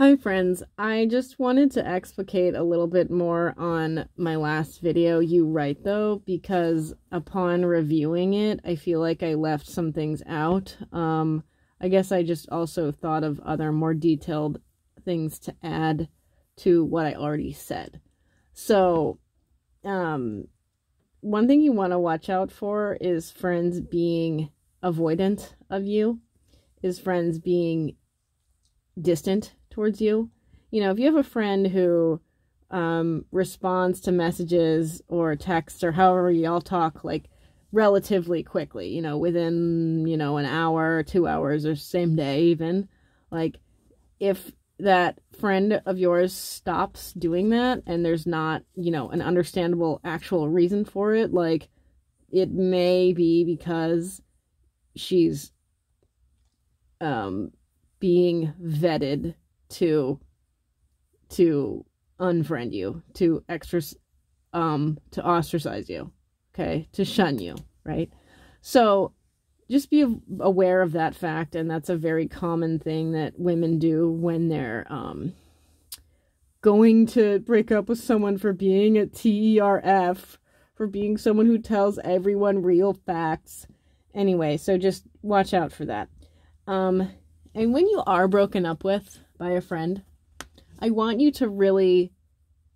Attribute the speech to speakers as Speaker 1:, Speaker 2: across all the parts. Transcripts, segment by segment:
Speaker 1: Hi friends, I just wanted to explicate a little bit more on my last video. You right though, because upon reviewing it, I feel like I left some things out. I guess I just also thought of other more detailed things to add to what I already said. So, one thing you want to watch out for is friends being avoidant of you, is friends being distant towards you. You know, if you have a friend who responds to messages or texts or however y'all talk, like, relatively quickly, you know, within, an hour, 2 hours, or same day even, like, if that friend of yours stops doing that and there's not, an understandable actual reason for it, like, it may be because she's being vetted to unfriend you, to ostracize you, okay, to shun you, right? So just be aware of that fact, and that's a very common thing that women do when they're going to break up with someone for being a TERF, for being someone who tells everyone real facts. Anyway, so just watch out for that. And when you are broken up with by a friend, I want you to really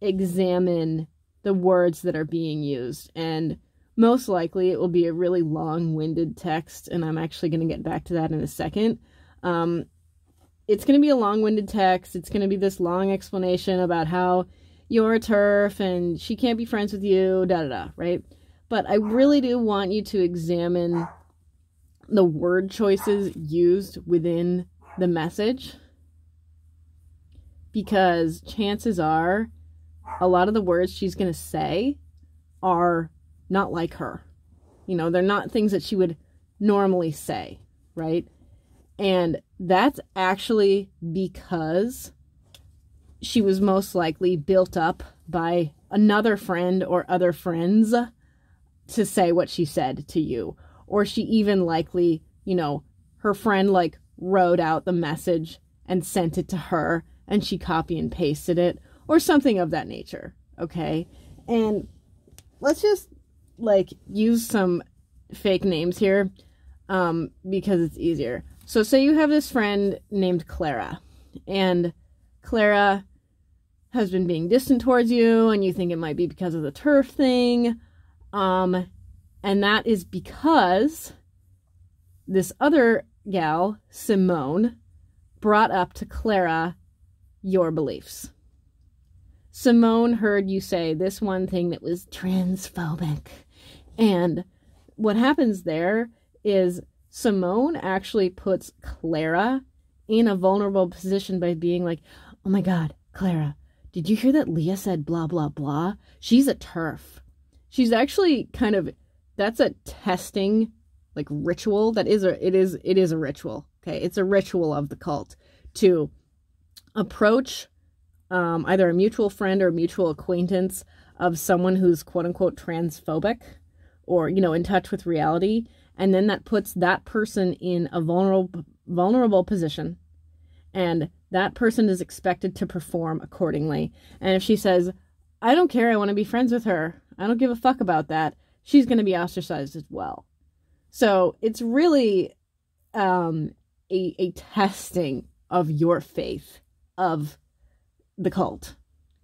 Speaker 1: examine the words that are being used. And most likely it will be a really long-winded text, and I'm actually going to get back to that in a second. It's going to be a long-winded text. It's going to be this long explanation about how you're a TERF and she can't be friends with you, da-da-da, right? But I really do want you to examine the word choices used within the message, because chances are a lot of the words she's going to say are not like her. They're not things that she would normally say, right? And that's actually because she was most likely built up by another friend or other friends to say what she said to you. Or she even likely, her friend like wrote out the message and sent it to her and she copy and pasted it or something of that nature. Okay. And let's just use some fake names here, because it's easier. So say you have this friend named Clara, and Clara has been being distant towards you and you think it might be because of the TERF thing. And that is because this other gal, Simone, brought up to Clara your beliefs. Simone heard you say this one thing that was transphobic. And what happens there is Simone actually puts Clara in a vulnerable position by being like, oh my God, Clara, did you hear that Leah said blah, blah, blah? She's a TERF. She's actually that's a testing ritual. It is a ritual. Okay. It's a ritual of the cult to approach either a mutual friend or a mutual acquaintance of someone who's quote unquote transphobic or, in touch with reality. And then that puts that person in a vulnerable position. And that person is expected to perform accordingly. And if she says, I don't care, I want to be friends with her, I don't give a fuck about that, she's going to be ostracized as well. So it's really a testing of your faith of the cult,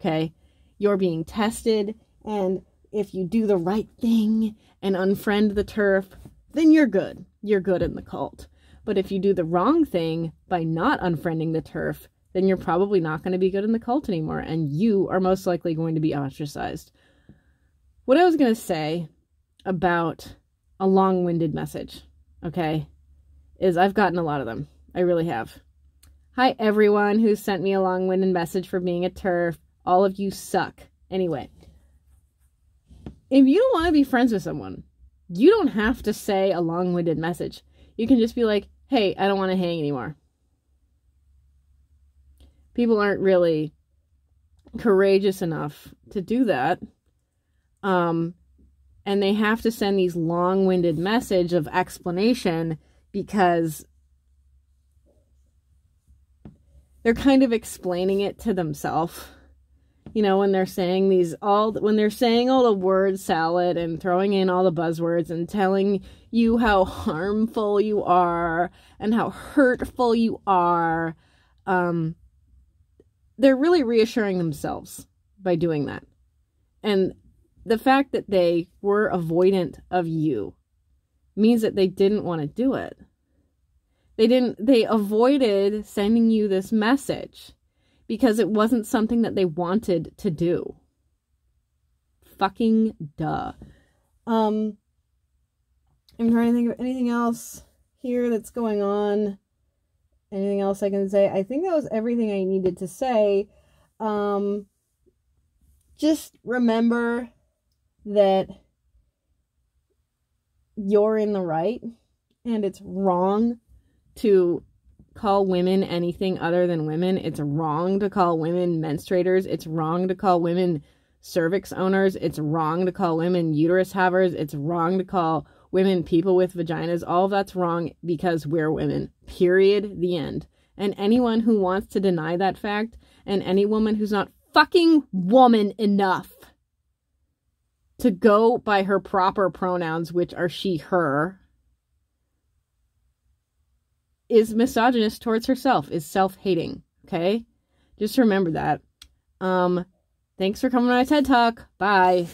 Speaker 1: okay? You're being tested, and if you do the right thing and unfriend the TERF, then you're good. You're good in the cult. But if you do the wrong thing by not unfriending the TERF, then you're probably not going to be good in the cult anymore, and you are most likely going to be ostracized. What I was going to say about a long-winded message, okay, is I've gotten a lot of them. I really have. Hi, everyone who sent me a long-winded message for being a TERF. All of you suck. Anyway, if you don't want to be friends with someone, you don't have to say a long-winded message. You can just be like, hey, I don't want to hang anymore. People aren't really courageous enough to do that. And they have to send these long-winded message of explanation because they're kind of explaining it to themselves. You know, when they're saying all the word salad and throwing in all the buzzwords and telling you how harmful you are and how hurtful you are, they're really reassuring themselves by doing that. And the fact that they were avoidant of you means that they didn't want to do it. They avoided sending you this message because it wasn't something that they wanted to do. Fucking duh. I'm trying to think of anything else here that's going on. Anything else I can say? I think that was everything I needed to say. Just remember that you're in the right, and it's wrong to call women anything other than women. It's wrong to call women menstruators. It's wrong to call women cervix owners. It's wrong to call women uterus havers. It's wrong to call women people with vaginas. All of that's wrong because we're women. Period. The end. And anyone who wants to deny that fact, and any woman who's not fucking woman enough to go by her proper pronouns, which are she, her, is misogynist towards herself, is self-hating, okay? Just remember that. Thanks for coming to my TED Talk. Bye.